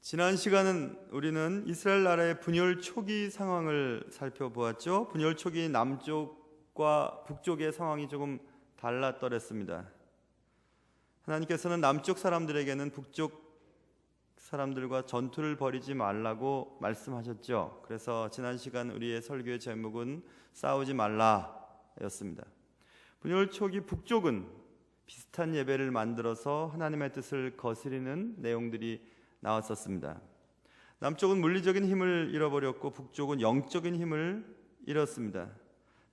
지난 시간은 우리는 이스라엘 나라의 분열 초기 상황을 살펴보았죠. 분열 초기 남쪽과 북쪽의 상황이 조금 달랐더랬습니다. 하나님께서는 남쪽 사람들에게는 북쪽 사람들과 전투를 벌이지 말라고 말씀하셨죠. 그래서 지난 시간 우리의 설교의 제목은 싸우지 말라였습니다. 분열 초기 북쪽은 비슷한 예배를 만들어서 하나님의 뜻을 거스리는 내용들이 나왔었습니다. 남쪽은 물리적인 힘을 잃어버렸고 북쪽은 영적인 힘을 잃었습니다.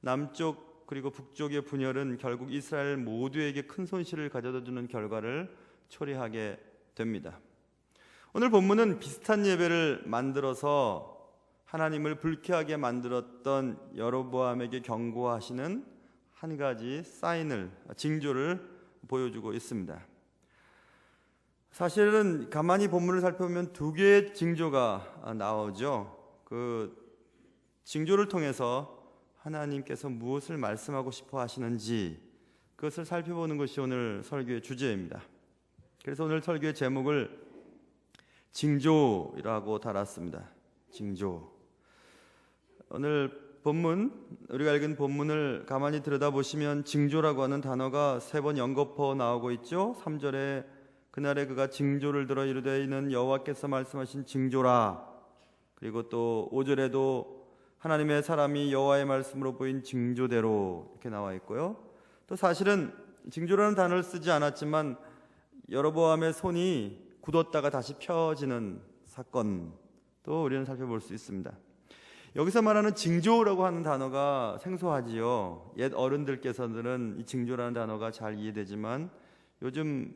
남쪽 그리고 북쪽의 분열은 결국 이스라엘 모두에게 큰 손실을 가져다 주는 결과를 초래하게 됩니다. 오늘 본문은 비슷한 예배를 만들어서 하나님을 불쾌하게 만들었던 여로보암에게 경고하시는 한 가지 사인을, 징조를 보여주고 있습니다. 사실은 가만히 본문을 살펴보면 두 개의 징조가 나오죠. 그 징조를 통해서 하나님께서 무엇을 말씀하고 싶어 하시는지 그것을 살펴보는 것이 오늘 설교의 주제입니다. 그래서 오늘 설교의 제목을 징조라고 달았습니다. 징조. 오늘 본문, 우리가 읽은 본문을 가만히 들여다보시면 징조라고 하는 단어가 3번 연거푸 나오고 있죠. 3절에 그날에 그가 징조를 들어 이르되 이는 여호와께서 말씀하신 징조라. 그리고 또 5절에도 하나님의 사람이 여호와의 말씀으로 보인 징조대로 이렇게 나와 있고요. 또 사실은 징조라는 단어를 쓰지 않았지만 여로보암의 손이 굳었다가 다시 펴지는 사건도 우리는 살펴볼 수 있습니다. 여기서 말하는 징조라고 하는 단어가 생소하지요. 옛 어른들께서는 이 징조라는 단어가 잘 이해되지만 요즘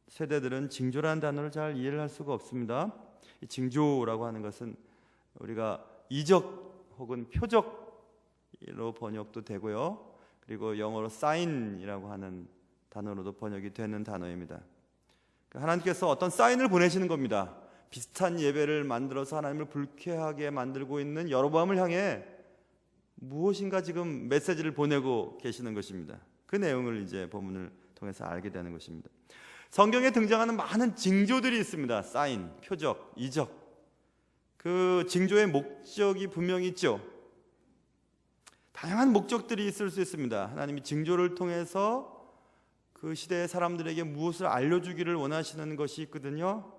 세대들은 징조라는 단어를 잘 이해를 할 수가 없습니다. 이 징조라고 하는 것은 우리가 이적 혹은 표적으로 번역도 되고요. 그리고 영어로 사인이라고 하는 단어로도 번역이 되는 단어입니다. 하나님께서 어떤 사인을 보내시는 겁니다. 비슷한 예배를 만들어서 하나님을 불쾌하게 만들고 있는 여로보암을 향해 무엇인가 지금 메시지를 보내고 계시는 것입니다. 그 내용을 이제 본문을 통해서 알게 되는 것입니다. 성경에 등장하는 많은 징조들이 있습니다. 사인, 표적, 이적. 그 징조의 목적이 분명히 있죠. 다양한 목적들이 있을 수 있습니다. 하나님이 징조를 통해서 그 시대의 사람들에게 무엇을 알려주기를 원하시는 것이 있거든요.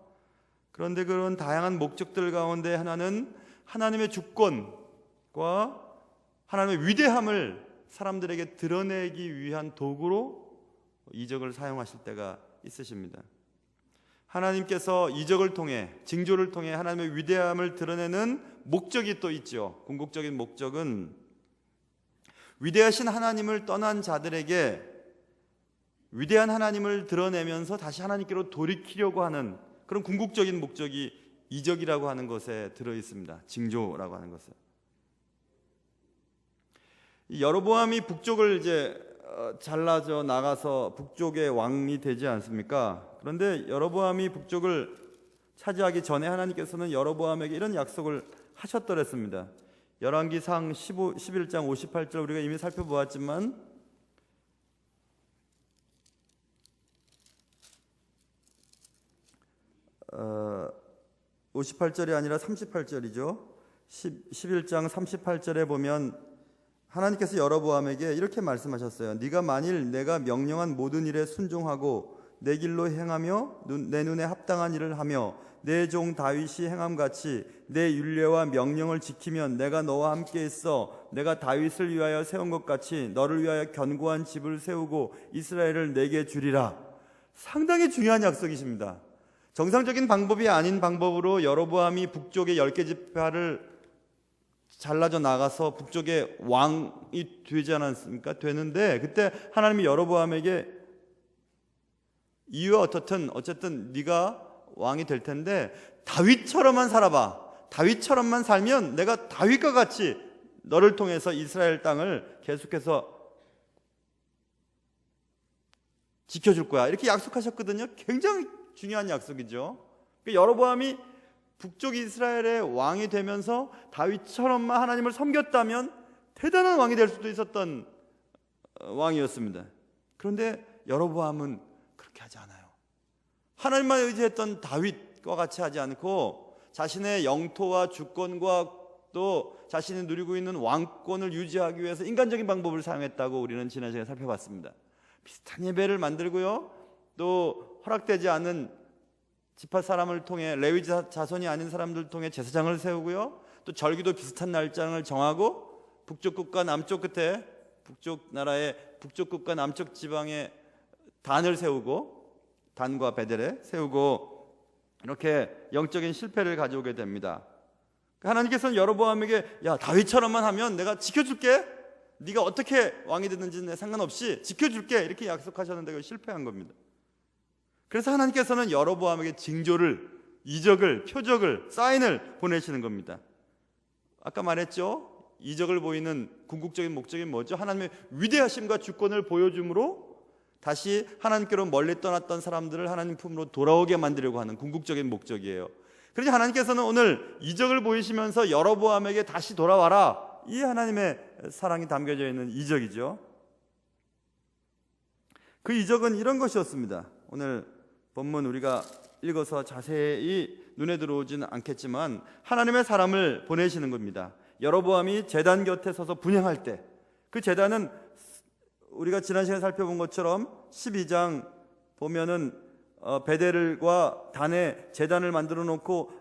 그런데 그런 다양한 목적들 가운데 하나는 하나님의 주권과 하나님의 위대함을 사람들에게 드러내기 위한 도구로 이적을 사용하실 때가 있으십니다. 하나님께서 이적을 통해, 징조를 통해 하나님의 위대함을 드러내는 목적이 또 있죠. 궁극적인 목적은 위대하신 하나님을 떠난 자들에게 위대한 하나님을 드러내면서 다시 하나님께로 돌이키려고 하는 그런 궁극적인 목적이 이적이라고 하는 것에 들어 있습니다. 징조라고 하는 것에. 여로보암이 북쪽을 이제 잘라져 나가서 북쪽의 왕이 되지 않습니까? 그런데 여로보암이 북쪽을 차지하기 전에 하나님께서는 여로보암에게 이런 약속을 하셨더랬습니다. 열왕기상 11장 58절 우리가 이미 살펴보았지만 58절이 아니라 38절이죠. 11장 38절에 보면 하나님께서 여로보암에게 이렇게 말씀하셨어요. 네가 만일 내가 명령한 모든 일에 순종하고 내 길로 행하며 내 눈에 합당한 일을 하며 내 종 다윗이 행함같이 내 율례와 명령을 지키면 내가 너와 함께 있어 내가 다윗을 위하여 세운 것 같이 너를 위하여 견고한 집을 세우고 이스라엘을 내게 주리라. 상당히 중요한 약속이십니다. 정상적인 방법이 아닌 방법으로 여로보암이 북쪽의 10개 지파를 잘라져 나가서 북쪽의 왕이 되지 않았습니까? 되는데 그때 하나님이 여로보암에게 이유가 어쨌든 네가 왕이 될 텐데 다윗처럼만 살아봐. 다윗처럼만 살면 내가 다윗과 같이 너를 통해서 이스라엘 땅을 계속해서 지켜줄 거야. 이렇게 약속하셨거든요. 굉장히 중요한 약속이죠. 여로보암이 북쪽 이스라엘의 왕이 되면서 다윗처럼만 하나님을 섬겼다면 대단한 왕이 될 수도 있었던 왕이었습니다. 그런데 여로보암은 그렇게 하지 않아요. 하나님만 의지했던 다윗, 하나님과 같이 하지 않고 자신의 영토와 주권과 또 자신이 누리고 있는 왕권을 유지하기 위해서 인간적인 방법을 사용했다고 우리는 지난 시간에 살펴봤습니다. 비슷한 예배를 만들고요, 또 허락되지 않은 지파 사람을 통해 레위 자손이 아닌 사람들을 통해 제사장을 세우고요, 또 절기도 비슷한 날짜를 정하고 북쪽 끝과 남쪽 끝에 북쪽 나라의 북쪽 끝과 남쪽 지방에 단을 세우고 단과 베델에 세우고 이렇게 영적인 실패를 가져오게 됩니다. 하나님께서는 여로보암에게 야, 다윗처럼만 하면 내가 지켜줄게, 네가 어떻게 왕이 됐는지 상관없이 지켜줄게, 이렇게 약속하셨는데 그걸 실패한 겁니다. 그래서 하나님께서는 여로보암에게 징조를, 이적을, 표적을, 사인을 보내시는 겁니다. 아까 말했죠, 이적을 보이는 궁극적인 목적이 뭐죠? 하나님의 위대하심과 주권을 보여줌으로 다시 하나님께로 멀리 떠났던 사람들을 하나님 품으로 돌아오게 만들려고 하는 궁극적인 목적이에요. 그래서 하나님께서는 오늘 이적을 보이시면서 여로보암에게 다시 돌아와라, 이 하나님의 사랑이 담겨져 있는 이적이죠. 그 이적은 이런 것이었습니다. 오늘 본문 우리가 읽어서 자세히 눈에 들어오지는 않겠지만 하나님의 사람을 보내시는 겁니다. 여로보암이 제단 곁에 서서 분향할 때, 그 제단은 우리가 지난 시간에 살펴본 것처럼 12장 보면은 베델과 단에 제단을 만들어 놓고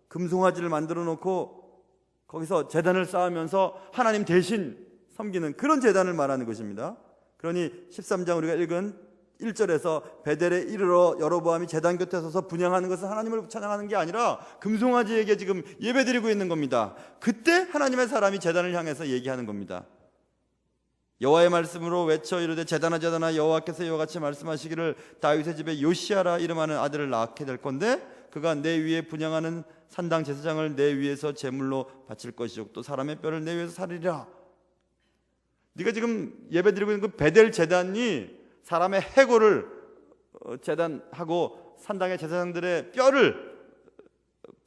금송아지를 만들어 놓고 거기서 제단을 쌓으면서 하나님 대신 섬기는 그런 제단을 말하는 것입니다. 그러니 13장 우리가 읽은 1절에서 베델에 이르러 여로보암이 제단 곁에 서서 분향하는 것은 하나님을 찬양하는 게 아니라 금송아지에게 지금 예배드리고 있는 겁니다. 그때 하나님의 사람이 제단을 향해서 얘기하는 겁니다. 여호와의 말씀으로 외쳐 이르되 제단아 제단아, 여호와께서 이와 같이 말씀하시기를 다윗의 집에 요시아라 이름하는 아들을 낳게 될 건데 그가 내 위에 분향하는 산당 제사장을 내 위에서 제물로 바칠 것이요 또 사람의 뼈를 내 위에서 살리리라. 네가 지금 예배드리고 있는 그 베델 제단이 사람의 해골을 제단하고 산당의 제사장들의 뼈를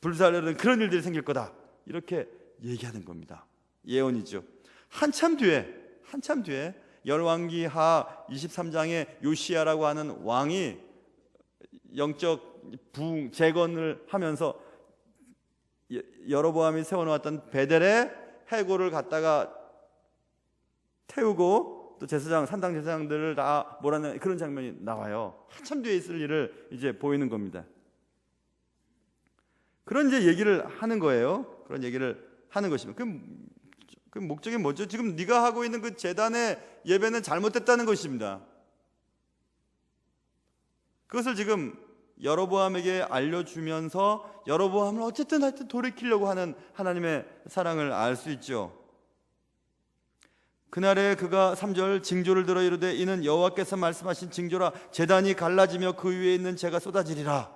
불살르는 그런 일들이 생길 거다, 이렇게 얘기하는 겁니다. 예언이죠. 한참 뒤에 열왕기하 23장에 요시야라고 하는 왕이 영적 부흥 재건을 하면서 여로보암이 세워놓았던 베델에 해골을 갖다가 태우고 또 제사장, 산당 제사장들을 다 몰아내는 그런 장면이 나와요. 한참 뒤에 있을 일을 이제 보이는 겁니다. 그런 이제 얘기를 하는 거예요. 그런 얘기를 하는 것입니다. 그 목적이 뭐죠? 지금 네가 하고 있는 그 제단의 예배는 잘못됐다는 것입니다. 그것을 지금 여로보암에게 알려주면서 여로보암을 어쨌든 하여튼 돌이키려고 하는 하나님의 사랑을 알 수 있죠. 그날에 그가 3절 징조를 들어 이르되 이는 여호와께서 말씀하신 징조라, 제단이 갈라지며 그 위에 있는 재가 쏟아지리라.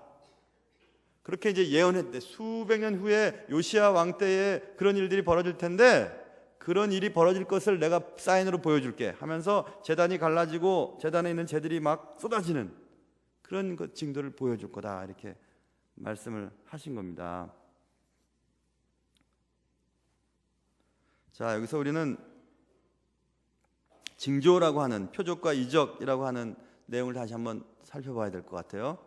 그렇게 이제 예언했대. 수백 년 후에 요시야 왕 때에 그런 일들이 벌어질 텐데 그런 일이 벌어질 것을 내가 사인으로 보여줄게 하면서 제단이 갈라지고 제단에 있는 재들이 막 쏟아지는 그런 것 징조를 보여줄 거다, 이렇게 말씀을 하신 겁니다. 자, 여기서 우리는 징조라고 하는, 표적과 이적이라고 하는 내용을 다시 한번 살펴봐야 될 것 같아요.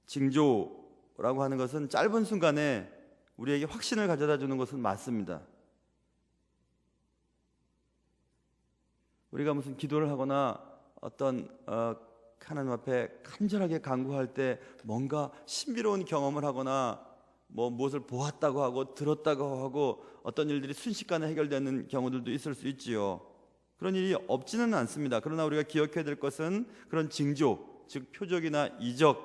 징조라고 하는 것은 짧은 순간에 우리에게 확신을 가져다 주는 것은 맞습니다. 우리가 무슨 기도를 하거나 어떤 하나님 앞에 간절하게 간구할 때 뭔가 신비로운 경험을 하거나 무엇을 보았다고 하고 들었다고 하고 어떤 일들이 순식간에 해결되는 경우들도 있을 수 있지요. 그런 일이 없지는 않습니다. 그러나 우리가 기억해야 될 것은 그런 징조, 즉 표적이나 이적을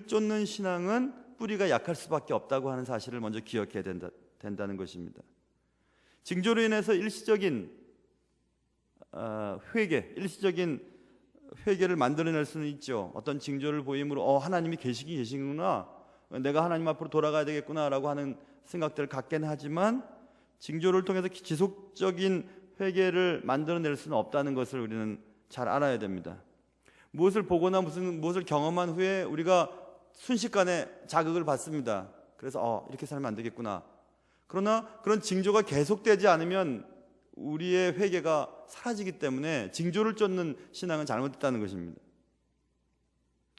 쫓는 신앙은 뿌리가 약할 수밖에 없다고 하는 사실을 먼저 기억해야 된다는 것입니다. 징조로 인해서 일시적인 일시적인 회개를 만들어낼 수는 있죠. 어떤 징조를 보임으로 하나님이 계시구나, 내가 하나님 앞으로 돌아가야 되겠구나라고 하는 생각들을 갖게는 하지만 징조를 통해서 지속적인 회개를 만들어낼 수는 없다는 것을 우리는 잘 알아야 됩니다. 무엇을 보거나 무엇을 경험한 후에 우리가 순식간에 자극을 받습니다. 그래서 이렇게 살면 안 되겠구나. 그러나 그런 징조가 계속되지 않으면 우리의 회개가 사라지기 때문에 징조를 쫓는 신앙은 잘못됐다는 것입니다.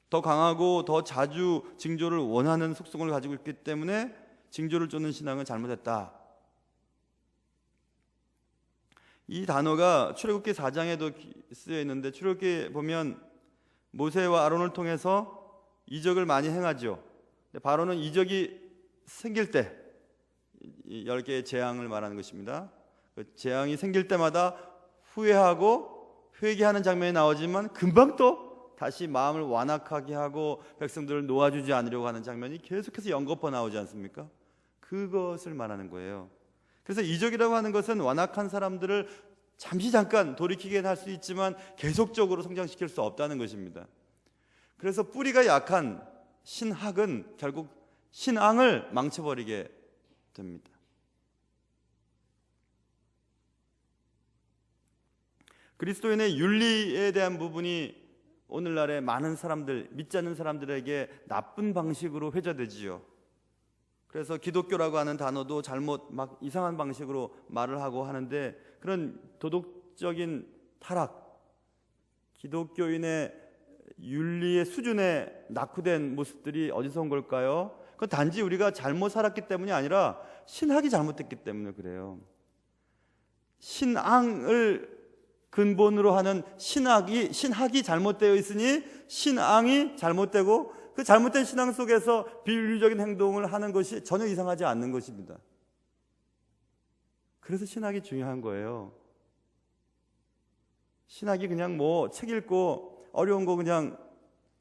더 강하고 더 자주 징조를 원하는 속성을 가지고 있기 때문에 징조를 쫓는 신앙은 잘못했다. 이 단어가 출애굽기 4장에도 쓰여 있는데, 출애굽기 보면 모세와 아론을 통해서 이적을 많이 행하죠. 바로는 이적이 생길 때 10개의 재앙을 말하는 것입니다. 그 재앙이 생길 때마다 후회하고 회개하는 장면이 나오지만 금방 또 다시 마음을 완악하게 하고 백성들을 놓아주지 않으려고 하는 장면이 계속해서 연거푸 나오지 않습니까? 그것을 말하는 거예요. 그래서 이적이라고 하는 것은 완악한 사람들을 잠깐 돌이키게 할 수 있지만 계속적으로 성장시킬 수 없다는 것입니다. 그래서 뿌리가 약한 신학은 결국 신앙을 망쳐버리게 됩니다. 그리스도인의 윤리에 대한 부분이 오늘날의 많은 사람들, 믿지 않는 사람들에게 나쁜 방식으로 회자되지요. 그래서 기독교라고 하는 단어도 잘못 막 이상한 방식으로 말을 하고 하는데, 그런 도덕적인 타락, 기독교인의 윤리의 수준에 낙후된 모습들이 어디서 온 걸까요? 그건 단지 우리가 잘못 살았기 때문이 아니라 신학이 잘못됐기 때문에 그래요. 신앙을 근본으로 하는 신학이 잘못되어 있으니 신앙이 잘못되고, 그 잘못된 신앙 속에서 비윤리적인 행동을 하는 것이 전혀 이상하지 않는 것입니다. 그래서 신학이 중요한 거예요. 신학이 그냥 뭐 책 읽고 어려운 거 그냥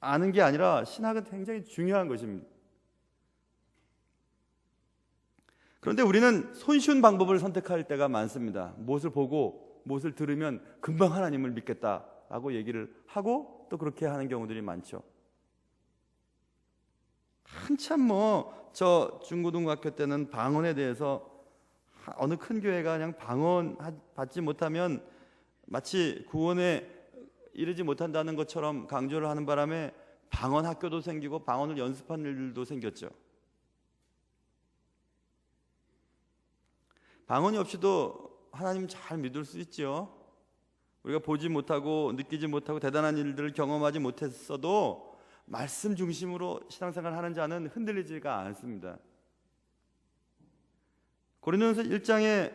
아는 게 아니라 신학은 굉장히 중요한 것입니다. 그런데 우리는 손쉬운 방법을 선택할 때가 많습니다. 무엇을 보고 무엇을 들으면 금방 하나님을 믿겠다라고 얘기를 하고 또 그렇게 하는 경우들이 많죠. 한참 저 중고등학교 때는 방언에 대해서 어느 큰 교회가 그냥 방언 받지 못하면 마치 구원에 이르지 못한다는 것처럼 강조를 하는 바람에 방언 학교도 생기고 방언을 연습하는 일들도 생겼죠. 방언이 없이도 하나님 잘 믿을 수 있죠. 우리가 보지 못하고 느끼지 못하고 대단한 일들을 경험하지 못했어도 말씀 중심으로 신앙생활을 하는 자는 흔들리지가 않습니다. 고린도전서 1장에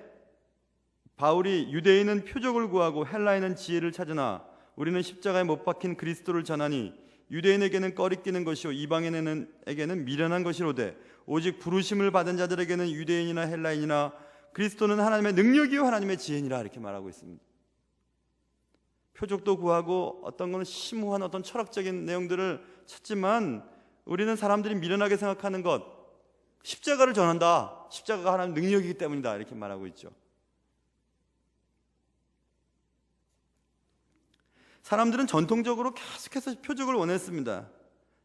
바울이 유대인은 표적을 구하고 헬라인은 지혜를 찾으나 우리는 십자가에 못 박힌 그리스도를 전하니 유대인에게는 꺼리끼는 것이요 이방인에게는 미련한 것이로되 오직 부르심을 받은 자들에게는 유대인이나 헬라인이나 그리스도는 하나님의 능력이요 하나님의 지혜니라, 이렇게 말하고 있습니다. 표적도 구하고 어떤 것은 심오한 어떤 철학적인 내용들을 찾지만 우리는 사람들이 미련하게 생각하는 것, 십자가를 전한다, 십자가가 하나님 능력이기 때문이다, 이렇게 말하고 있죠. 사람들은 전통적으로 계속해서 표적을 원했습니다.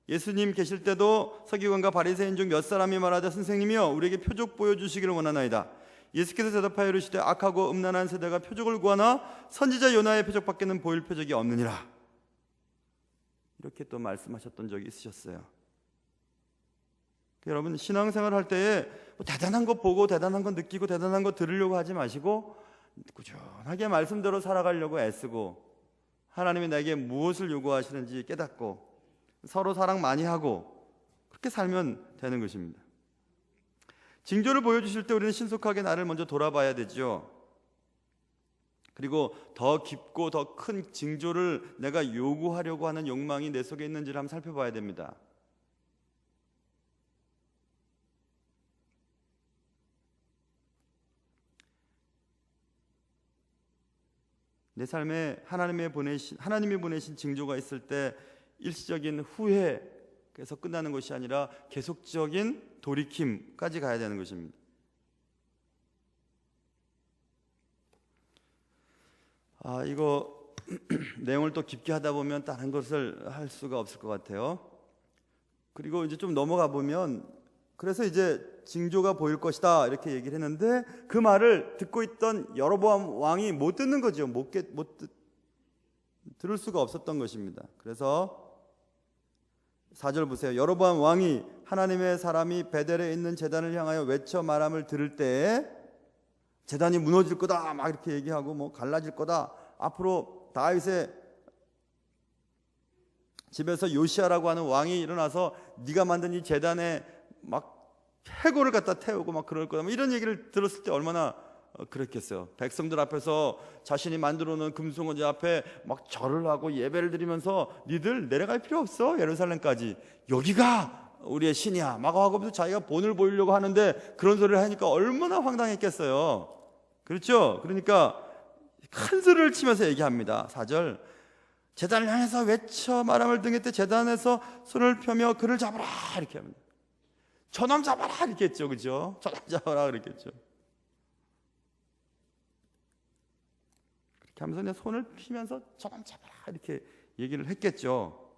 예수님 계실 때도 서기관과 바리새인 중 몇 사람이 말하되 선생님이여 우리에게 표적 보여주시기를 원하나이다. 예수께서 대답하여 이르시되 악하고 음란한 세대가 표적을 구하나 선지자 요나의 표적밖에는 보일 표적이 없느니라, 이렇게 또 말씀하셨던 적이 있으셨어요. 여러분, 신앙생활 할 때에 대단한 거 보고 대단한 거 느끼고 대단한 거 들으려고 하지 마시고 꾸준하게 말씀대로 살아가려고 애쓰고 하나님이 나에게 무엇을 요구하시는지 깨닫고 서로 사랑 많이 하고 그렇게 살면 되는 것입니다. 징조를 보여주실 때 우리는 신속하게 나를 먼저 돌아봐야 되죠. 그리고 더 깊고 더 큰 징조를 내가 요구하려고 하는 욕망이 내 속에 있는지를 한번 살펴봐야 됩니다. 내 삶에 하나님이 보내신 징조가 있을 때 일시적인 후회에서 끝나는 것이 아니라 계속적인 돌이킴까지 가야 되는 것입니다. 이거 내용을 또 깊게 하다 보면 다른 것을 할 수가 없을 것 같아요. 그리고 이제 좀 넘어가 보면, 그래서 이제 징조가 보일 것이다 이렇게 얘기를 했는데 그 말을 듣고 있던 여로보암 왕이 못 듣는 거죠. 들을 수가 없었던 것입니다. 그래서 4절 보세요. 여로보암 왕이 하나님의 사람이 베델에 있는 제단을 향하여 외쳐 말함을 들을 때에 제단이 무너질 거다 막 이렇게 얘기하고 갈라질 거다, 앞으로 다윗의 집에서 요시아라고 하는 왕이 일어나서 네가 만든 이 제단에 막 해골을 갖다 태우고 막 그럴 거다, 이런 얘기를 들었을 때 얼마나 그랬겠어요. 백성들 앞에서 자신이 만들어 놓은 금송아지 앞에 막 절을 하고 예배를 드리면서 니들 내려갈 필요 없어, 예루살렘까지 여기가 우리의 신이야 막 하고서 자기가 본을 보이려고 하는데 그런 소리를 하니까 얼마나 황당했겠어요. 그렇죠? 그러니까 큰 소리를 치면서 얘기합니다. 4절, 제단을 향해서 외쳐 말함을 등에 때 제단에서 손을 펴며 그를 잡아라 이렇게 합니다. 저놈 잡아라 이렇게 했죠. 그죠? 저놈 잡아라 그랬겠죠. 그렇게 하면서 그냥 손을 피면서 저놈 잡아라 이렇게 얘기를 했겠죠.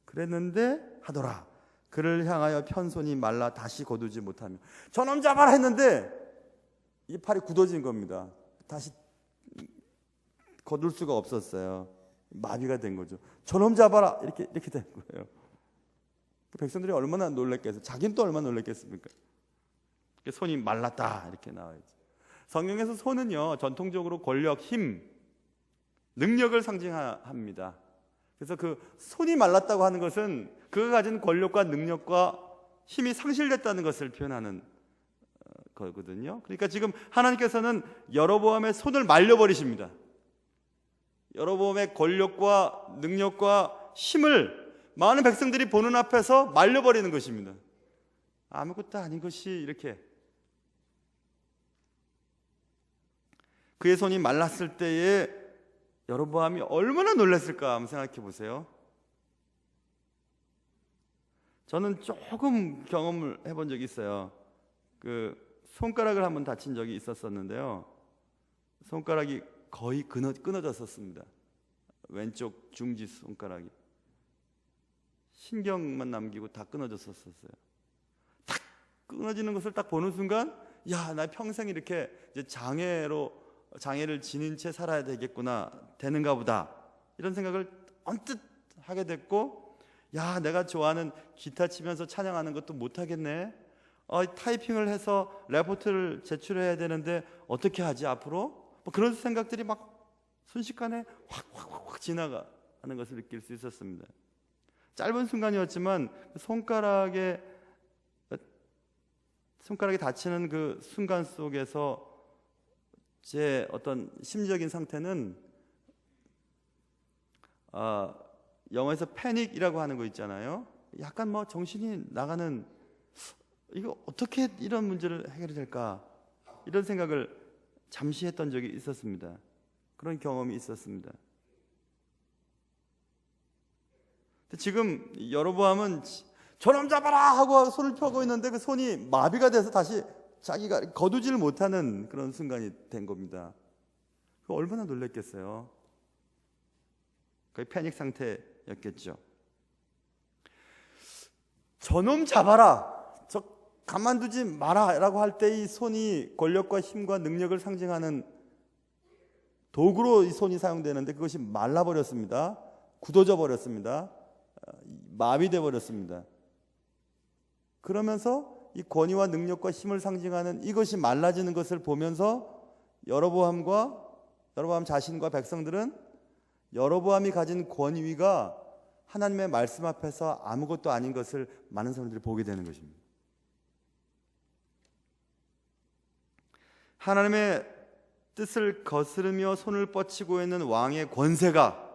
그랬는데 하더라, 그를 향하여 편 손이 말라 다시 거두지 못하며. 저놈 잡아라 했는데 이 팔이 굳어진 겁니다. 다시 거둘 수가 없었어요. 마비가 된 거죠. 저놈 잡아라 이렇게 된 거예요. 백성들이 얼마나 놀랐겠어요. 자기는 또 얼마나 놀랐겠습니까? 손이 말랐다 이렇게 나와있죠. 성경에서 손은요, 전통적으로 권력, 힘, 능력을 상징합니다. 그래서 그 손이 말랐다고 하는 것은 그가 가진 권력과 능력과 힘이 상실됐다는 것을 표현하는 거거든요. 그러니까 지금 하나님께서는 여로보암의 손을 말려버리십니다. 여로보암의 권력과 능력과 힘을 많은 백성들이 보는 앞에서 말려버리는 것입니다. 아무것도 아닌 것이 이렇게. 그의 손이 말랐을 때에 여로보암이 얼마나 놀랐을까 한번 생각해 보세요. 저는 조금 경험을 해본 적이 있어요. 그 손가락을 한번 다친 적이 있었었는데요. 손가락이 거의 끊어졌었습니다. 왼쪽 중지 손가락이 신경만 남기고 다 끊어졌었어요. 딱 끊어지는 것을 딱 보는 순간, 야, 나 평생 이렇게 이제 장애를 지닌 채 살아야 되겠구나, 되는가 보다, 이런 생각을 언뜻 하게 됐고, 야, 내가 좋아하는 기타 치면서 찬양하는 것도 못하겠네. 타이핑을 해서 레포트를 제출해야 되는데 어떻게 하지 앞으로? 뭐 그런 생각들이 막 순식간에 확 지나가는 것을 느낄 수 있었습니다. 짧은 순간이었지만 손가락에 다치는 그 순간 속에서 제 어떤 심리적인 상태는 영어에서 패닉이라고 하는 거 있잖아요. 약간 뭐 정신이 나가는, 이거 어떻게 이런 문제를 해결이 될까, 이런 생각을 잠시 했던 적이 있었습니다. 그런 경험이 있었습니다. 지금 여로보암은 저놈 잡아라 하고 손을 펴고 있는데 그 손이 마비가 돼서 다시 자기가 거두지를 못하는 그런 순간이 된 겁니다. 얼마나 놀랐겠어요. 거의 패닉 상태였겠죠. 저놈 잡아라, 저 가만두지 마라 라고 할 때 이 손이 권력과 힘과 능력을 상징하는 도구로 이 손이 사용되는데 그것이 말라버렸습니다. 굳어져 버렸습니다. 마비돼 버렸습니다. 그러면서 이 권위와 능력과 힘을 상징하는 이것이 말라지는 것을 보면서 여로보암 자신과 백성들은 여로보암이 가진 권위가 하나님의 말씀 앞에서 아무것도 아닌 것을 많은 사람들이 보게 되는 것입니다. 하나님의 뜻을 거스르며 손을 뻗치고 있는 왕의 권세가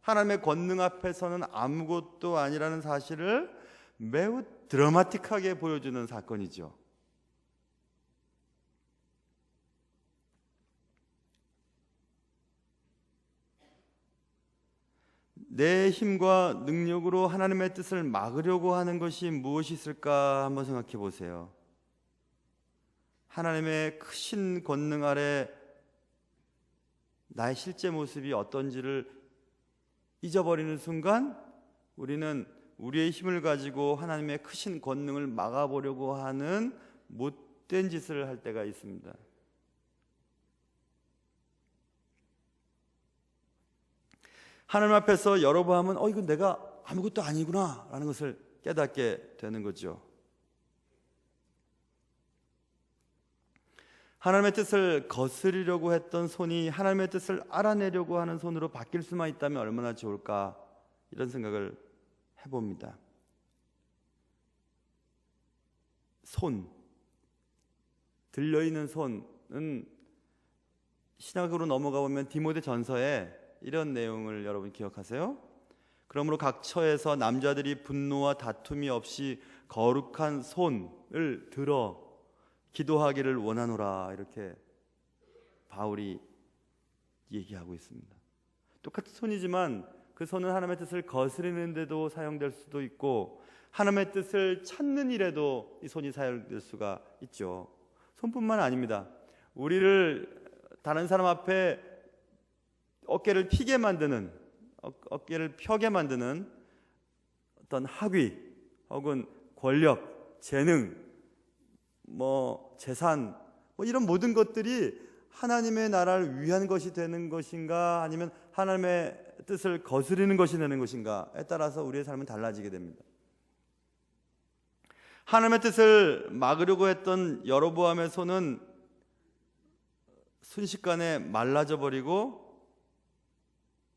하나님의 권능 앞에서는 아무것도 아니라는 사실을 매우 드라마틱하게 보여주는 사건이죠. 내 힘과 능력으로 하나님의 뜻을 막으려고 하는 것이 무엇이 있을까 한번 생각해 보세요. 하나님의 크신 권능 아래 나의 실제 모습이 어떤지를 잊어버리는 순간 우리는 우리의 힘을 가지고 하나님의 크신 권능을 막아보려고 하는 못된 짓을 할 때가 있습니다. 하나님 앞에서 여로보암은 이건 내가 아무것도 아니구나 라는 것을 깨닫게 되는 거죠. 하나님의 뜻을 거스르려고 했던 손이 하나님의 뜻을 알아내려고 하는 손으로 바뀔 수만 있다면 얼마나 좋을까, 이런 생각을 해봅니다. 손, 들려있는 손은 신약으로 넘어가 보면 디모데 전서에 이런 내용을 여러분 기억하세요? 그러므로 각 처에서 남자들이 분노와 다툼이 없이 거룩한 손을 들어 기도하기를 원하노라, 이렇게 바울이 얘기하고 있습니다. 똑같은 손이지만 그 손은 하나님의 뜻을 거스르는 데도 사용될 수도 있고 하나님의 뜻을 찾는 일에도 이 손이 사용될 수가 있죠. 손뿐만 아닙니다. 우리를 다른 사람 앞에 어깨를 피게 만드는, 어깨를 펴게 만드는 어떤 학위 혹은 권력, 재능, 재산, 이런 모든 것들이 하나님의 나라를 위한 것이 되는 것인가, 아니면 하나님의 뜻을 거스르는 것이 되는 것인가에 따라서 우리의 삶은 달라지게 됩니다. 하나님의 뜻을 막으려고 했던 여로보암의 손은 순식간에 말라져 버리고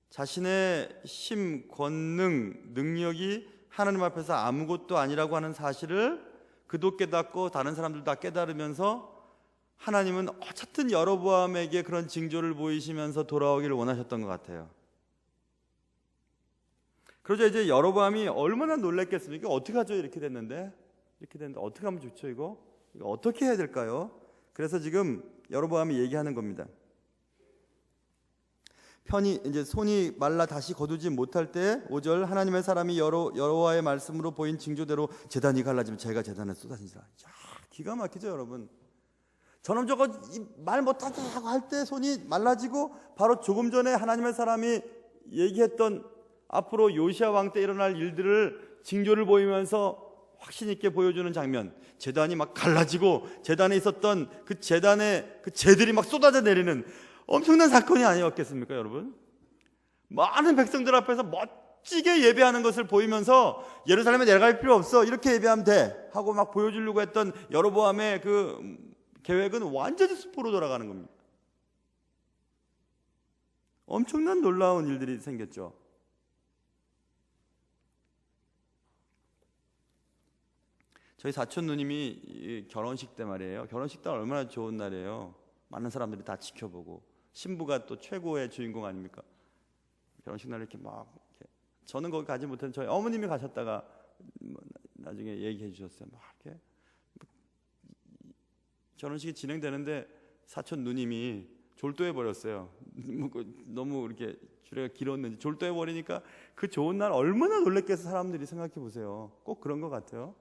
자신의 힘, 권능, 능력이 하나님 앞에서 아무것도 아니라고 하는 사실을 그도 깨닫고 다른 사람들도 다 깨달으면서 하나님은 어쨌든 여로보암에게 그런 징조를 보이시면서 돌아오기를 원하셨던 것 같아요. 그러자 이제 여로보암이 얼마나 놀랐겠습니까? 어떻게 하죠? 이렇게 됐는데 어떻게 하면 좋죠? 이거 어떻게 해야 될까요? 그래서 지금 여로보암이 얘기하는 겁니다. 편히 이제 손이 말라 다시 거두지 못할 때 5절 하나님의 사람이 여호와의 말씀으로 보인 징조대로 제단이 갈라지면 제가 제단에 쏟아지니라. 기가 막히죠, 여러분. 저놈 저거 말 못하게 하고 할 때 손이 말라지고 바로 조금 전에 하나님의 사람이 얘기했던 앞으로 요시야 왕 때 일어날 일들을 징조를 보이면서 확신 있게 보여주는 장면, 제단이 막 갈라지고 제단에 있었던 그 제단의 그 재들이 막 쏟아져 내리는 엄청난 사건이 아니었겠습니까, 여러분? 많은 백성들 앞에서 멋지게 예배하는 것을 보이면서 예루살렘에 내려갈 필요 없어, 이렇게 예배하면 돼 하고 막 보여주려고 했던 여로보암의 그 계획은 완전히 수포로 돌아가는 겁니다. 엄청난 놀라운 일들이 생겼죠. 저희 사촌 누님이 결혼식 때 말이에요. 결혼식 때 얼마나 좋은 날이에요. 많은 사람들이 다 지켜보고 신부가 또 최고의 주인공 아닙니까? 결혼식 날 이렇게 막 저는 거기 가지 못했는데 저희 어머님이 가셨다가 나중에 얘기해 주셨어요. 막 이렇게 결혼식이 진행되는데 사촌 누님이 졸도해 버렸어요. 너무 이렇게 주례가 길었는지 졸도해 버리니까 그 좋은 날 얼마나 놀랬겠어 사람들이. 생각해 보세요. 꼭 그런 것 같아요.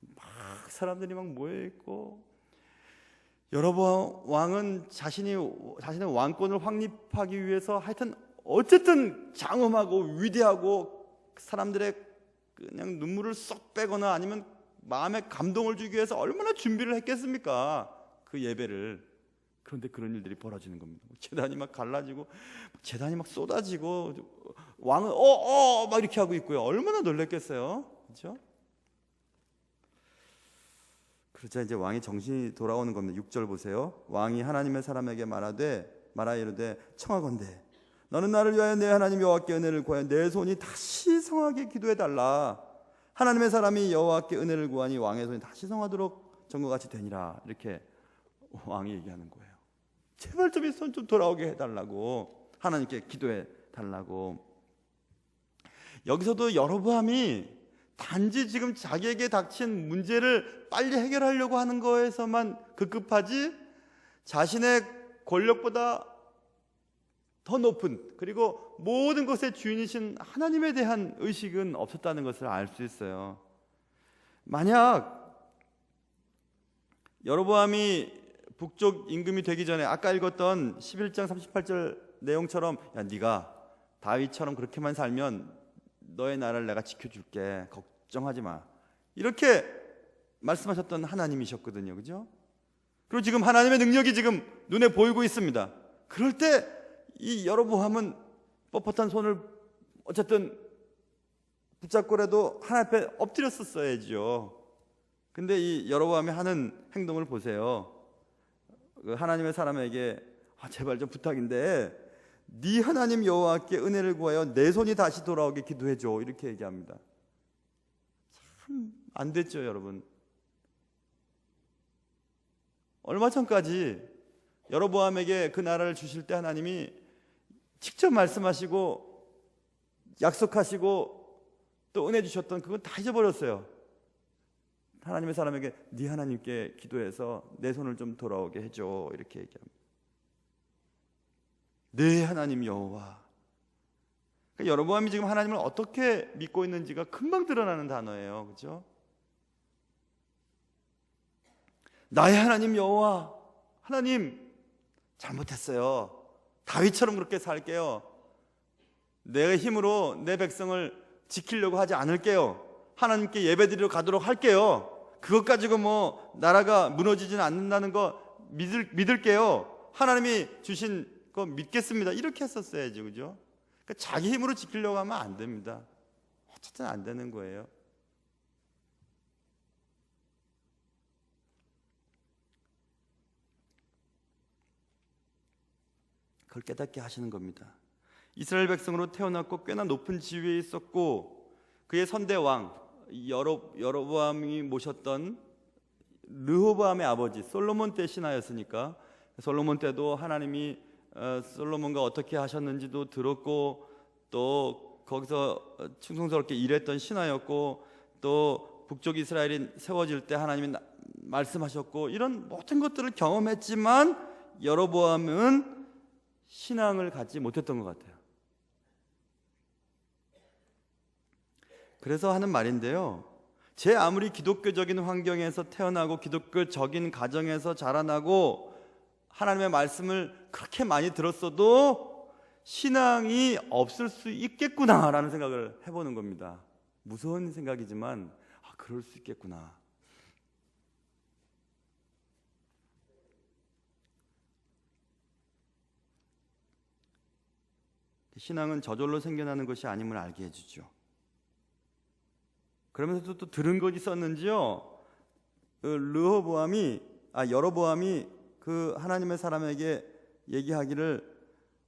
막 사람들이 막 모여 있고 여로보암 왕은 자신의 왕권을 확립하기 위해서 하여튼 어쨌든 장엄하고 위대하고 사람들의 그냥 눈물을 쏙 빼거나 아니면 마음에 감동을 주기 위해서 얼마나 준비를 했겠습니까? 그 예배를. 그런데 그런 일들이 벌어지는 겁니다. 제단이 막 갈라지고 제단이 막 쏟아지고 왕은 막 이렇게 하고 있고요. 얼마나 놀랬겠어요, 그렇죠? 그러자 이제 왕이 정신이 돌아오는 겁니다. 6절 보세요. 왕이 하나님의 사람에게 말하 이르되 청하건대 너는 나를 위하여 내 하나님 여호와께 은혜를 구하여 내 손이 다시 성하게 기도해 달라. 하나님의 사람이 여호와께 은혜를 구하니 왕의 손이 다시 성하도록 전과 같이 되니라. 이렇게 왕이 얘기하는 거예요. 제발 좀 이 손 좀 돌아오게 해달라고 하나님께 기도해 달라고. 여기서도 여로보암이 단지 지금 자기에게 닥친 문제를 빨리 해결하려고 하는 거에서만 급급하지 자신의 권력보다 더 높은 그리고 모든 것의 주인이신 하나님에 대한 의식은 없었다는 것을 알 수 있어요. 만약 여로보암이 북쪽 임금이 되기 전에 아까 읽었던 11장 38절 내용처럼 야 네가 다윗처럼 그렇게만 살면 너의 나라를 내가 지켜줄게 걱정하지 마 이렇게 말씀하셨던 하나님이셨거든요. 그죠? 그리고 지금 하나님의 능력이 지금 눈에 보이고 있습니다. 그럴 때 이 여로보암은 뻣뻣한 손을 어쨌든 붙잡고라도 하나님 앞에 엎드렸었어야죠. 근데 이 여로보암이 하는 행동을 보세요. 그 하나님의 사람에게 제발 좀 부탁인데 네 하나님 여호와께 은혜를 구하여 내 손이 다시 돌아오게 기도해줘 이렇게 얘기합니다. 참 안 됐죠, 여러분. 얼마 전까지 여로보암에게 그 나라를 주실 때 하나님이 직접 말씀하시고 약속하시고 또 은혜 주셨던 그건 다 잊어버렸어요. 하나님의 사람에게 네 하나님께 기도해서 내 손을 좀 돌아오게 해줘, 이렇게 얘기합니다. 네 하나님 여호와. 그러니까 여로보암이 지금 하나님을 어떻게 믿고 있는지가 금방 드러나는 단어예요. 그렇죠? 나의 하나님 여호와, 하나님 잘못했어요. 다윗처럼 그렇게 살게요. 내 힘으로 내 백성을 지키려고 하지 않을게요. 하나님께 예배드리러 가도록 할게요. 그것 가지고 뭐 나라가 무너지지는 않는다는 거 믿을게요. 하나님이 주신 거 믿겠습니다. 이렇게 했었어야지, 그죠? 그러니까 자기 힘으로 지키려고 하면 안 됩니다. 어쨌든 안 되는 거예요. 그걸 깨닫게 하시는 겁니다. 이스라엘 백성으로 태어났고 꽤나 높은 지위에 있었고 그의 선대 왕 여로보암이 모셨던 르호보암의 아버지 솔로몬 때 신하였으니까 솔로몬 때도 하나님이 솔로몬과 어떻게 하셨는지도 들었고 또 거기서 충성스럽게 일했던 신하였고 또 북쪽 이스라엘이 세워질 때 하나님이 말씀하셨고 이런 모든 것들을 경험했지만 여로보암은 신앙을 갖지 못했던 것 같아요. 그래서 하는 말인데요, 제 아무리 기독교적인 환경에서 태어나고 기독교적인 가정에서 자라나고 하나님의 말씀을 그렇게 많이 들었어도 신앙이 없을 수 있겠구나라는 생각을 해보는 겁니다. 무서운 생각이지만 그럴 수 있겠구나. 신앙은 저절로 생겨나는 것이 아님을 알게 해주죠. 그러면서 또 들은 것이 있었는지요, 여로보암이 그 하나님의 사람에게 얘기하기를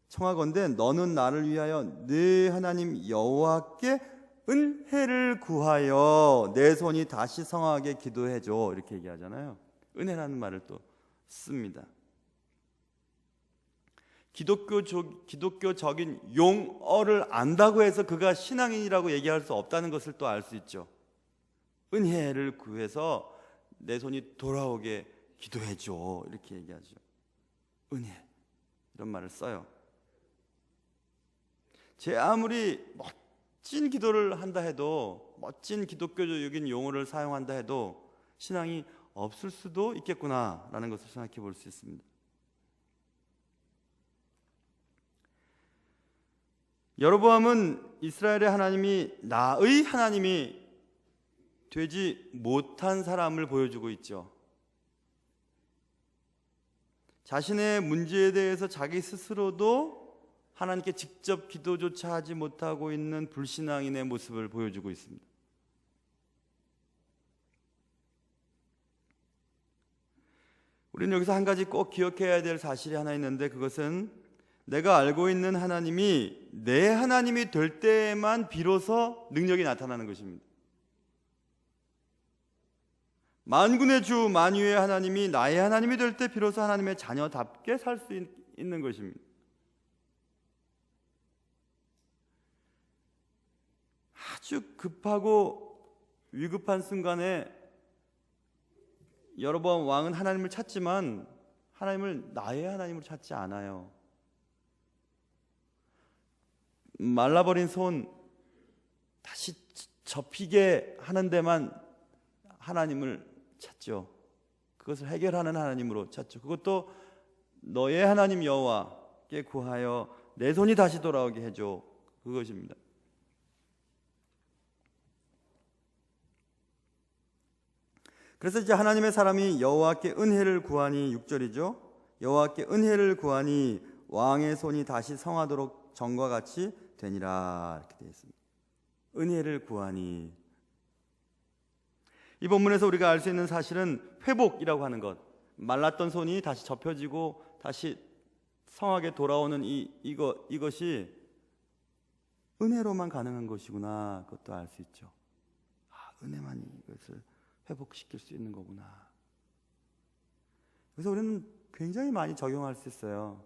청하건대 너는 나를 위하여 네 하나님 여호와께 은혜를 구하여 내 손이 다시 성하게 기도해줘, 이렇게 얘기하잖아요. 은혜라는 말을 또 씁니다. 기독교적인 용어를 안다고 해서 그가 신앙인이라고 얘기할 수 없다는 것을 또 알 수 있죠. 은혜를 구해서 내 손이 돌아오게 기도해줘, 이렇게 얘기하죠. 은혜, 이런 말을 써요. 제 아무리 멋진 기도를 한다 해도, 멋진 기독교적인 용어를 사용한다 해도 신앙이 없을 수도 있겠구나라는 것을 생각해 볼 수 있습니다. 여로보암은 이스라엘의 하나님이 나의 하나님이 되지 못한 사람을 보여주고 있죠. 자신의 문제에 대해서 자기 스스로도 하나님께 직접 기도조차 하지 못하고 있는 불신앙인의 모습을 보여주고 있습니다. 우리는 여기서 한 가지 꼭 기억해야 될 사실이 하나 있는데, 그것은 내가 알고 있는 하나님이 내 하나님이 될 때에만 비로소 능력이 나타나는 것입니다. 만군의 주 만유의 하나님이 나의 하나님이 될 때 비로소 하나님의 자녀답게 살 수 있는 것입니다. 아주 급하고 위급한 순간에 여로보암 왕은 하나님을 찾지만 하나님을 나의 하나님으로 찾지 않아요. 말라버린 손 다시 접히게 하는 데만 하나님을 찾죠. 그것을 해결하는 하나님으로 찾죠. 그것도 너의 하나님 여호와께 구하여 내 손이 다시 돌아오게 해줘, 그것입니다. 그래서 이제 하나님의 사람이 여호와께 은혜를 구하니, 6절이죠. 여호와께 은혜를 구하니 왕의 손이 다시 성하도록 전과 같이 되니라, 이렇게 되어 있습니다. 은혜를 구하니, 이 본문에서 우리가 알 수 있는 사실은 회복이라고 하는 것, 말랐던 손이 다시 접혀지고 다시 성하게 돌아오는 이것이 은혜로만 가능한 것이구나, 그것도 알 수 있죠. 은혜만이 이것을 회복시킬 수 있는 거구나. 그래서 우리는 굉장히 많이 적용할 수 있어요.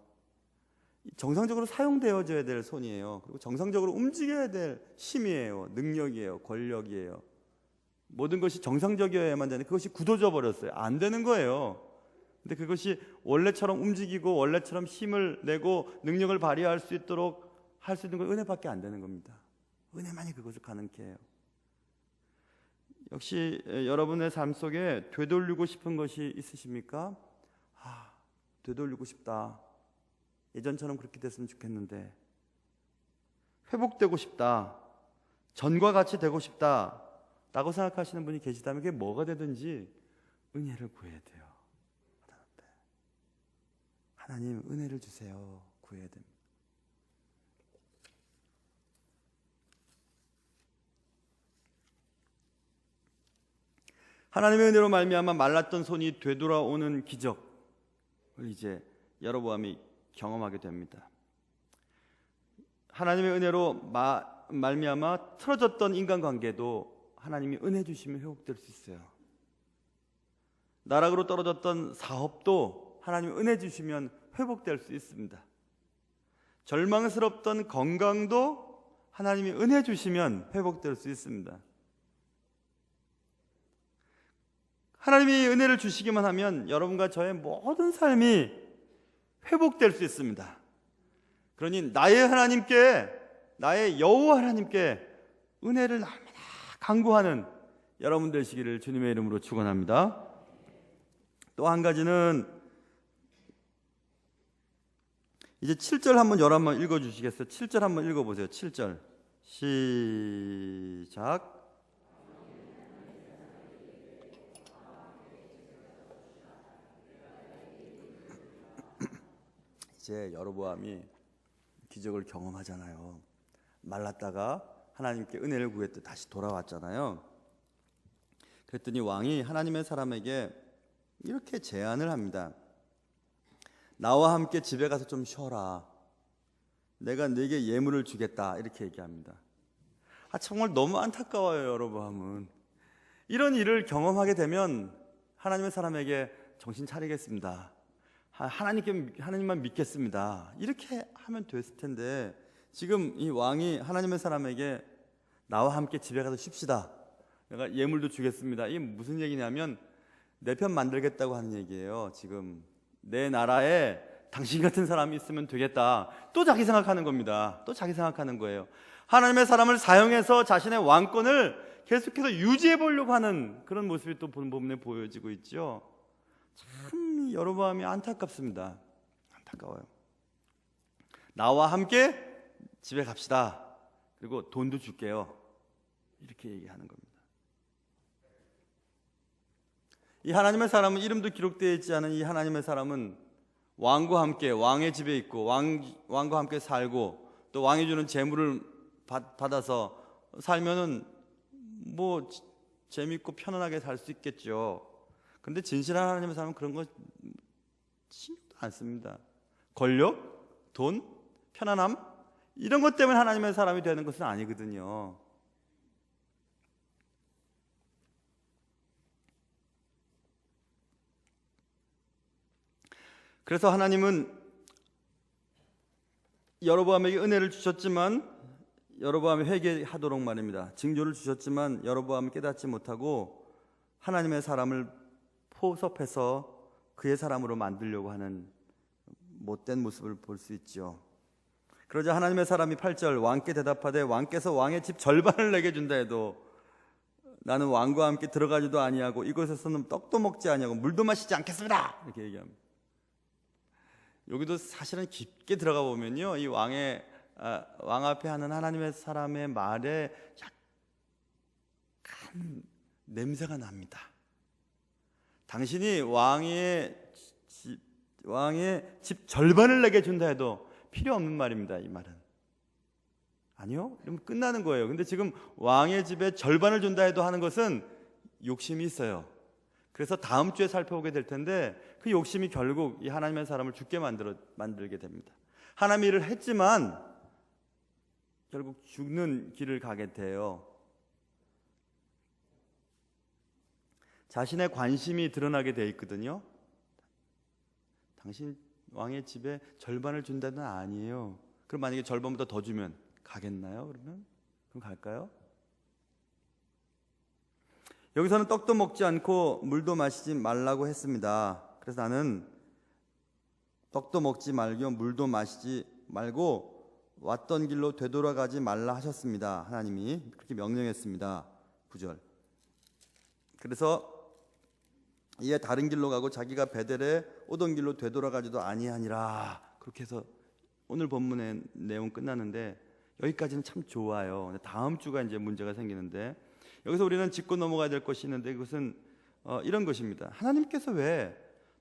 정상적으로 사용되어져야 될 손이에요. 그리고 정상적으로 움직여야 될 힘이에요. 능력이에요. 권력이에요. 모든 것이 정상적이어야만 되는데 그것이 굳어져 버렸어요. 안 되는 거예요. 근데 그것이 원래처럼 움직이고 원래처럼 힘을 내고 능력을 발휘할 수 있도록 할 수 있는 건 은혜밖에 안 되는 겁니다. 은혜만이 그것을 가능케 해요. 역시 여러분의 삶 속에 되돌리고 싶은 것이 있으십니까? 되돌리고 싶다. 예전처럼 그렇게 됐으면 좋겠는데, 회복되고 싶다, 전과 같이 되고 싶다 라고 생각하시는 분이 계시다면 그게 뭐가 되든지 은혜를 구해야 돼요. 하나님 은혜를 주세요. 구해야 됩니다. 하나님의 은혜로 말미암아 말랐던 손이 되돌아오는 기적을 이제 여로보암이 경험하게 됩니다. 하나님의 은혜로 말미암아 틀어졌던 인간관계도 하나님이 은혜 주시면 회복될 수 있어요. 나락으로 떨어졌던 사업도 하나님이 은혜 주시면 회복될 수 있습니다. 절망스럽던 건강도 하나님이 은혜 주시면 회복될 수 있습니다. 하나님이 은혜를 주시기만 하면 여러분과 저의 모든 삶이 회복될 수 있습니다. 그러니 나의 하나님께, 나의 여호와 하나님께 은혜를 날마다 간구하는 여러분 되시기를 주님의 이름으로 축원합니다. 또 한 가지는 이제 7절 한번 한번 읽어주시겠어요? 7절 한번 읽어보세요. 7절 시작. 이제 여로보암이 기적을 경험하잖아요. 말랐다가 하나님께 은혜를 구했더니 다시 돌아왔잖아요. 그랬더니 왕이 하나님의 사람에게 이렇게 제안을 합니다. 나와 함께 집에 가서 좀 쉬어라. 내가 네게 예물을 주겠다. 이렇게 얘기합니다. 정말 너무 안타까워요. 여로보암은 이런 일을 경험하게 되면 하나님의 사람에게 정신 차리겠습니다. 하나님만 믿겠습니다. 이렇게 하면 됐을 텐데 지금 이 왕이 하나님의 사람에게 나와 함께 집에 가서 쉽시다. 내가 예물도 주겠습니다. 이게 무슨 얘기냐면 내 편 만들겠다고 하는 얘기예요. 지금 내 나라에 당신 같은 사람이 있으면 되겠다. 또 자기 생각하는 겁니다. 또 자기 생각하는 거예요. 하나님의 사람을 사용해서 자신의 왕권을 계속해서 유지해 보려고 하는 그런 모습이 또 본문에 보여지고 있죠. 참 여로보암이 안타깝습니다. 안타까워요. 나와 함께 집에 갑시다. 그리고 돈도 줄게요. 이렇게 얘기하는 겁니다. 이 하나님의 사람은 이름도 기록되어 있지 않은 이 하나님의 사람은 왕과 함께 왕의 집에 있고 왕과 함께 살고 또 왕이 주는 재물을 받아서 살면은 뭐 재밌고 편안하게 살 수 있겠죠. 근데 진실한 하나님의 사람은 그런 거 신경도 안 씁니다. 권력, 돈, 편안함 이런 것 때문에 하나님의 사람이 되는 것은 아니거든요. 그래서 하나님은 여로보암에게 은혜를 주셨지만 여로보암이 회개하도록 말입니다. 징조를 주셨지만 여로보암이 깨닫지 못하고 하나님의 사람을 포섭해서 그의 사람으로 만들려고 하는 못된 모습을 볼 수 있죠. 그러자 하나님의 사람이 8절 왕께 대답하되 왕께서 왕의 집 절반을 내게 준다 해도 나는 왕과 함께 들어가지도 아니하고 이곳에서는 떡도 먹지 아니하고 물도 마시지 않겠습니다. 이렇게 얘기합니다. 여기도 사실은 깊게 들어가 보면요, 이 왕 앞에 하는 하나님의 사람의 말에 약간 냄새가 납니다. 당신이 왕의 집 절반을 내게 준다 해도 필요 없는 말입니다. 이 말은 아니요, 그럼 끝나는 거예요. 근데 지금 왕의 집에 절반을 준다 해도 하는 것은 욕심이 있어요. 그래서 다음 주에 살펴보게 될 텐데 그 욕심이 결국 이 하나님의 사람을 죽게 만들게 됩니다. 하나님의 일을 했지만 결국 죽는 길을 가게 돼요. 자신의 관심이 드러나게 돼 있거든요. 당신 왕의 집에 절반을 준다는 아니에요. 그럼 만약에 절반보다 더 주면 가겠나요? 그러면 갈까요? 여기서는 떡도 먹지 않고 물도 마시지 말라고 했습니다. 그래서 나는 떡도 먹지 말고 물도 마시지 말고 왔던 길로 되돌아가지 말라 하셨습니다. 하나님이 그렇게 명령했습니다. 9절. 그래서 이에 다른 길로 가고 자기가 베델에 오던 길로 되돌아가지도 아니하니라. 그렇게 해서 오늘 본문의 내용 끝나는데 여기까지는 참 좋아요. 다음 주가 이제 문제가 생기는데 여기서 우리는 짚고 넘어가야 될 것이 있는데 그것은 이런 것입니다. 하나님께서 왜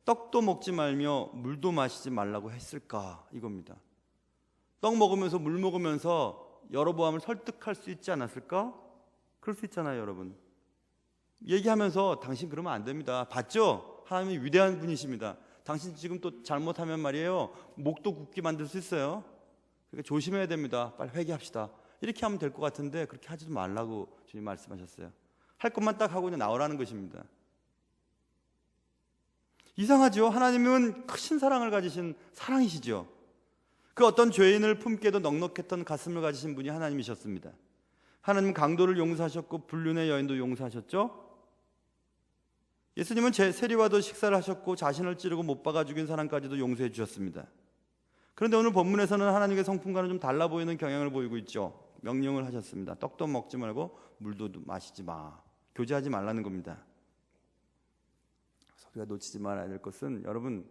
떡도 먹지 말며 물도 마시지 말라고 했을까? 이겁니다. 떡 먹으면서 물 먹으면서 여로보암을 설득할 수 있지 않았을까? 그럴 수 있잖아요, 여러분. 얘기하면서 당신 그러면 안 됩니다. 봤죠? 하나님이 위대한 분이십니다. 당신 지금 또 잘못하면 말이에요, 목도 굳게 만들 수 있어요. 그러니까 조심해야 됩니다. 빨리 회개합시다. 이렇게 하면 될 것 같은데 그렇게 하지도 말라고 주님 말씀하셨어요. 할 것만 딱 하고 그냥 나오라는 것입니다. 이상하죠? 하나님은 크신 사랑을 가지신 사랑이시죠. 그 어떤 죄인을 품기에도 넉넉했던 가슴을 가지신 분이 하나님이셨습니다. 하나님 강도를 용서하셨고 불륜의 여인도 용서하셨죠. 예수님은 세리와도 식사를 하셨고 자신을 찌르고 못 박아 죽인 사람까지도 용서해 주셨습니다. 그런데 오늘 본문에서는 하나님의 성품과는 좀 달라 보이는 경향을 보이고 있죠. 명령을 하셨습니다. 떡도 먹지 말고 물도 마시지 마. 교제하지 말라는 겁니다. 우리가 놓치지 말아야 될 것은, 여러분,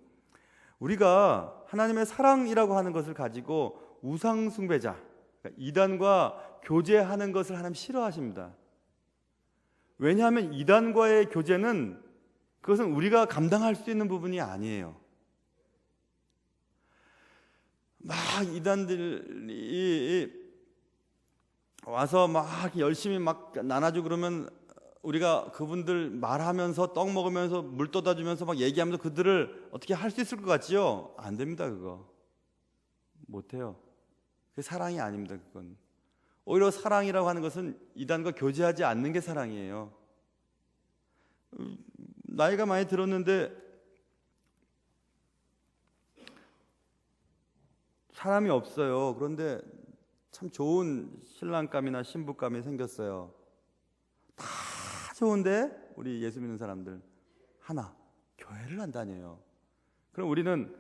우리가 하나님의 사랑이라고 하는 것을 가지고 우상 숭배자, 그러니까 이단과 교제하는 것을 하나님 싫어하십니다. 왜냐하면 이단과의 교제는 그것은 우리가 감당할 수 있는 부분이 아니에요. 막 이단들이 와서 막 열심히 막 나눠주고 그러면 우리가 그분들 말하면서 떡 먹으면서 물 떠다 주면서 막 얘기하면서 그들을 어떻게 할 수 있을 것 같지요? 안 됩니다. 그거 못해요. 그게 사랑이 아닙니다. 그건 오히려 사랑이라고 하는 것은 이단과 교제하지 않는 게 사랑이에요. 나이가 많이 들었는데 사람이 없어요. 그런데 참 좋은 신랑감이나 신부감이 생겼어요. 다 좋은데 우리 예수 믿는 사람들 하나, 교회를 안 다녀요. 그럼 우리는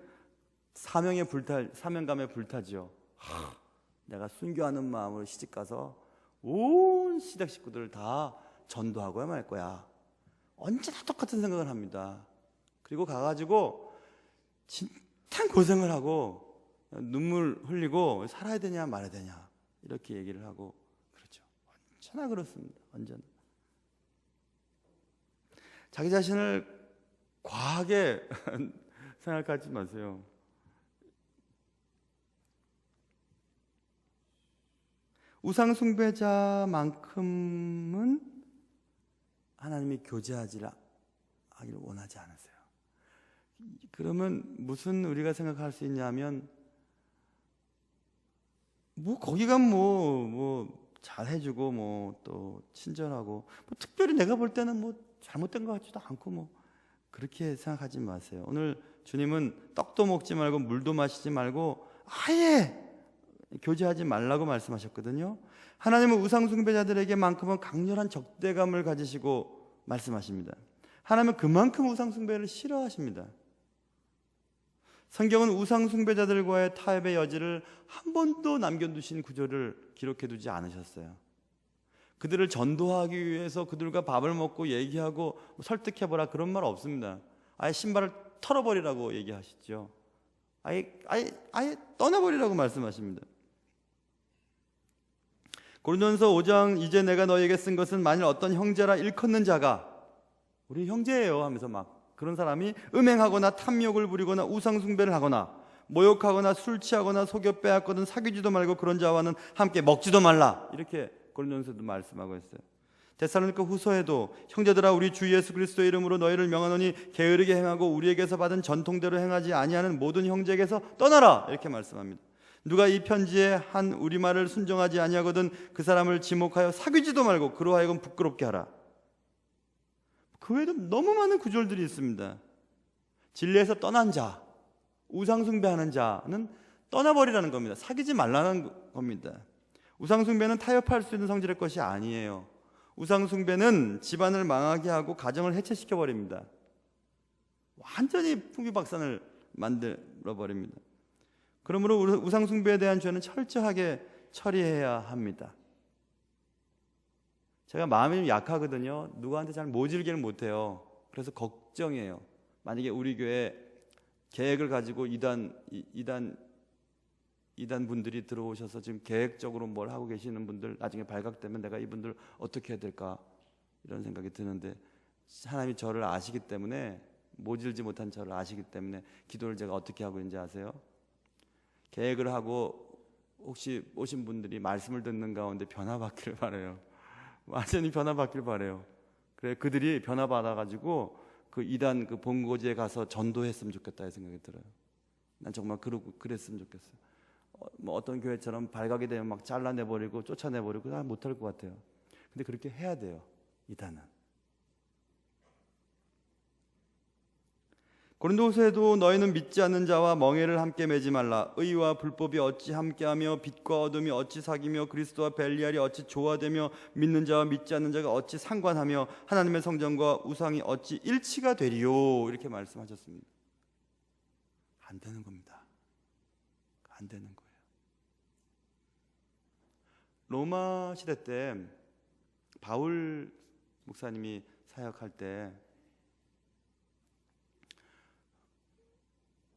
사명감에 불타지요. 내가 순교하는 마음으로 시집가서 온 시댁 식구들을 다 전도하고야 말 거야. 언제나 똑같은 생각을 합니다. 그리고 가가지고 진짜 고생을 하고 눈물 흘리고 살아야 되냐 말아야 되냐 이렇게 얘기를 하고 그렇죠. 언제나 그렇습니다. 언제나. 자기 자신을 과하게 생각하지 마세요. 우상 숭배자만큼은 하나님이 교제하기를 원하지 않으세요. 그러면 무슨 우리가 생각할 수 있냐면 뭐 거기가 뭐 잘해주고 뭐 또 친절하고 뭐 특별히 내가 볼 때는 뭐 잘못된 것 같지도 않고 뭐 그렇게 생각하지 마세요. 오늘 주님은 떡도 먹지 말고 물도 마시지 말고 아예 교제하지 말라고 말씀하셨거든요. 하나님은 우상 숭배자들에게만큼은 강렬한 적대감을 가지시고 말씀하십니다. 하나님은 그만큼 우상 숭배를 싫어하십니다. 성경은 우상 숭배자들과의 타협의 여지를 한 번도 남겨두신 구절을 기록해두지 않으셨어요. 그들을 전도하기 위해서 그들과 밥을 먹고 얘기하고 설득해보라 그런 말 없습니다. 아예 신발을 털어버리라고 얘기하시죠. 아예 떠나버리라고 말씀하십니다. 고린도전서 5장 이제 내가 너에게 쓴 것은 만일 어떤 형제라 일컫는 자가 우리 형제예요 하면서 막 그런 사람이 음행하거나 탐욕을 부리거나 우상 숭배를 하거나 모욕하거나 술 취하거나 속여 빼앗거든 사귀지도 말고 그런 자와는 함께 먹지도 말라 이렇게 고린도전서도 말씀하고 있어요. 데살로니가 후서에도 형제들아 우리 주 예수 그리스도의 이름으로 너희를 명하노니 게으르게 행하고 우리에게서 받은 전통대로 행하지 아니하는 모든 형제에게서 떠나라 이렇게 말씀합니다. 누가 이 편지에 한 우리말을 순종하지 아니하거든 그 사람을 지목하여 사귀지도 말고 그로 하여금 부끄럽게 하라. 그 외에도 너무 많은 구절들이 있습니다. 진리에서 떠난 자, 우상숭배하는 자는 떠나버리라는 겁니다. 사귀지 말라는 겁니다. 우상숭배는 타협할 수 있는 성질의 것이 아니에요. 우상숭배는 집안을 망하게 하고 가정을 해체시켜버립니다. 완전히 풍비박산을 만들어버립니다. 그러므로 우상숭배에 대한 죄는 철저하게 처리해야 합니다. 제가 마음이 약하거든요. 누구한테 잘 모질게는 못해요. 그래서 걱정이에요. 만약에 우리 교회 계획을 가지고 이단 분들이 들어오셔서 지금 계획적으로 뭘 하고 계시는 분들, 나중에 발각되면 내가 이분들 어떻게 해야 될까 이런 생각이 드는데, 하나님이 저를 아시기 때문에, 모질지 못한 저를 아시기 때문에 기도를 제가 어떻게 하고 있는지 아세요? 계획을 하고 혹시 오신 분들이 말씀을 듣는 가운데 변화받기를 바라요. 완전히 변화받기를 바라요. 그래, 그들이 변화받아가지고 그 이단 그 본고지에 가서 전도했으면 좋겠다 이 생각이 들어요. 난 정말 그랬으면 좋겠어요. 뭐 어떤 교회처럼 발각이 되면 막 잘라내버리고 쫓아내버리고 다 못할 것 같아요. 근데 그렇게 해야 돼요. 이단은. 고린도후서에도 너희는 믿지 않는 자와 멍에를 함께 매지 말라. 의와 불법이 어찌 함께하며 빛과 어둠이 어찌 사귀며 그리스도와 벨리알이 어찌 조화되며 믿는 자와 믿지 않는 자가 어찌 상관하며 하나님의 성전과 우상이 어찌 일치가 되리요. 이렇게 말씀하셨습니다. 안 되는 겁니다. 안 되는 거예요. 로마 시대 때 바울 목사님이 사역할 때,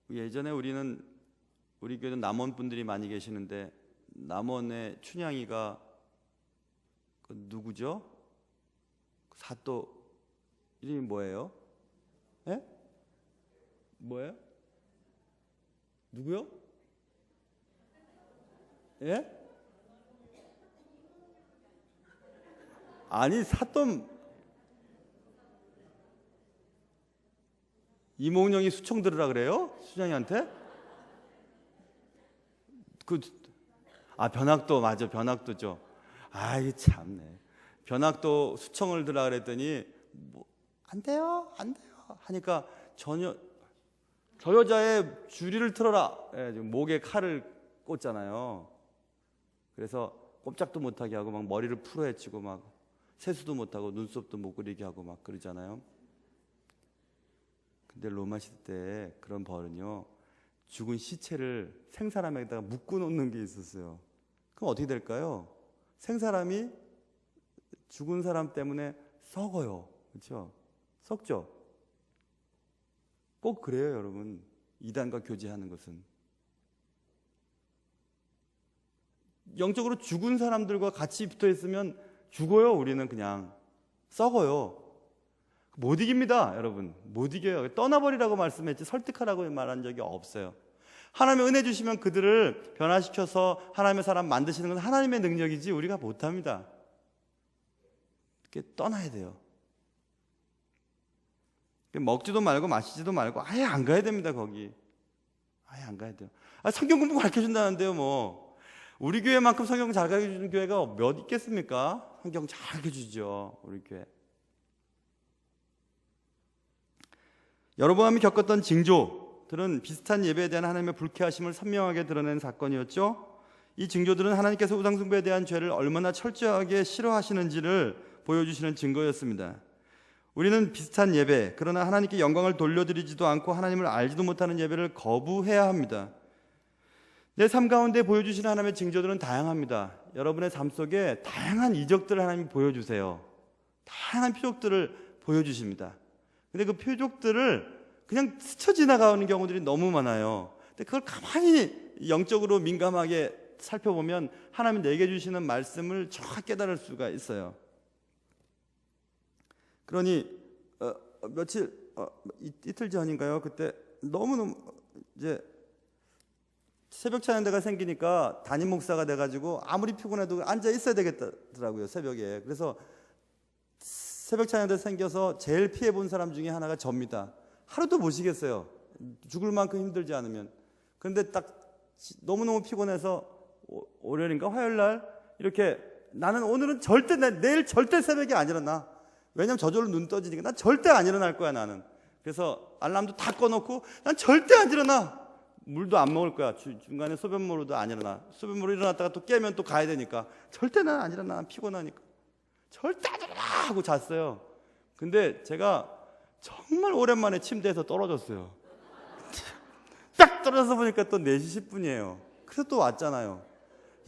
예전에 우리 교회는 남원 분들이 많이 계시는데, 남원의 춘향이가 누구죠? 사또 이름이 뭐예요? 예? 뭐예요? 누구요? 예? 아니, 사또 이몽룡이 수청 들으라 그래요? 수장이한테? 변학도, 맞아, 변학도죠. 아이 참네. 변학도 수청을 들으라 그랬더니 안 돼요, 안 돼요 하니까 저 여자의 주리를 틀어라. 예, 목에 칼을 꽂잖아요. 그래서 꼼짝도 못하게 하고 막 머리를 풀어헤치고 막 세수도 못하고 눈썹도 못 그리게 하고 막 그러잖아요. 근데 로마 시대 때 그런 벌은요, 죽은 시체를 생사람에다가 묶어 놓는 게 있었어요. 그럼 어떻게 될까요? 생사람이 죽은 사람 때문에 썩어요. 그렇죠? 썩죠? 꼭 그래요, 여러분. 이단과 교제하는 것은. 영적으로 죽은 사람들과 같이 붙어 있으면 죽어요. 우리는 그냥 썩어요. 못 이깁니다, 여러분. 못 이겨요. 떠나버리라고 말씀했지 설득하라고 말한 적이 없어요. 하나님의 은혜 주시면 그들을 변화시켜서 하나님의 사람 만드시는 건 하나님의 능력이지 우리가 못합니다. 이렇게 떠나야 돼요. 먹지도 말고 마시지도 말고 아예 안 가야 됩니다. 거기 아예 안 가야 돼요. 성경 공부 가르쳐준다는데요. 뭐 우리 교회만큼 성경 잘 가르쳐주는 교회가 몇 있겠습니까? 성경 잘 가르쳐주죠, 우리 교회. 여로보암이 겪었던 징조들은 비슷한 예배에 대한 하나님의 불쾌하심을 선명하게 드러낸 사건이었죠. 이 징조들은 하나님께서 우상숭배에 대한 죄를 얼마나 철저하게 싫어하시는지를 보여주시는 증거였습니다. 우리는 비슷한 예배, 그러나 하나님께 영광을 돌려드리지도 않고 하나님을 알지도 못하는 예배를 거부해야 합니다. 내 삶 가운데 보여주시는 하나님의 징조들은 다양합니다. 여러분의 삶 속에 다양한 이적들을 하나님이 보여주세요. 다양한 표적들을 보여주십니다. 근데 그 표적들을 그냥 스쳐 지나가는 경우들이 너무 많아요. 근데 그걸 가만히 영적으로 민감하게 살펴보면 하나님 내게 주시는 말씀을 정확히 깨달을 수가 있어요. 그러니 이틀 전인가요? 그때 너무너무 이제 새벽 찬양대가 생기니까 담임 목사가 돼가지고 아무리 피곤해도 앉아 있어야 되겠더라고요, 새벽에. 그래서 새벽 찬양대 생겨서 제일 피해 본 사람 중에 하나가 접니다. 하루도 못 쉬겠어요. 죽을 만큼 힘들지 않으면. 그런데 딱 너무너무 피곤해서 월요일인가 화요일 날 이렇게 나는 오늘은 절대 내일 절대 새벽에 안 일어나. 왜냐면 저절로 눈 떠지니까 난 절대 안 일어날 거야 나는. 그래서 알람도 다 꺼놓고 난 절대 안 일어나. 물도 안 먹을 거야. 중간에 소변 먹으러도 안 일어나. 소변 먹으러 일어났다가 또 깨면 또 가야 되니까 절대 난 안 일어나. 피곤하니까 절대 안 일어나 하고 잤어요. 근데 제가 정말 오랜만에 침대에서 떨어졌어요. 딱 떨어져서 보니까 또 4시 10분이에요. 그래서 또 왔잖아요.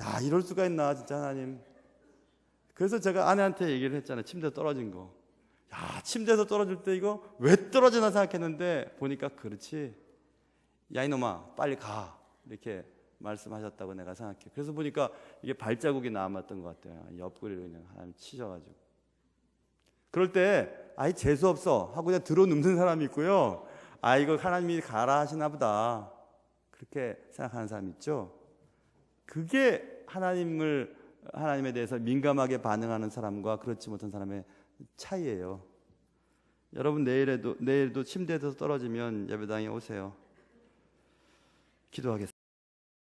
야, 이럴 수가 있나 진짜 하나님. 그래서 제가 아내한테 얘기를 했잖아요. 침대에서 떨어진 거. 야, 침대에서 떨어질 때 이거 왜 떨어지나 생각했는데 보니까 그렇지. 야, 이놈아 빨리 가. 이렇게 말씀하셨다고 내가 생각해. 그래서 보니까 이게 발자국이 남았던 것 같아요. 옆구리를 그냥 하나님 치셔가지고. 그럴 때 아이 재수없어 하고 그냥 들어 눕는 사람이 있고요. 아, 이거 하나님이 가라 하시나 보다 그렇게 생각하는 사람 있죠. 그게 하나님에 대해서 민감하게 반응하는 사람과 그렇지 못한 사람의 차이예요. 여러분 내일도 침대에서 떨어지면 예배당에 오세요. 기도하겠습니다.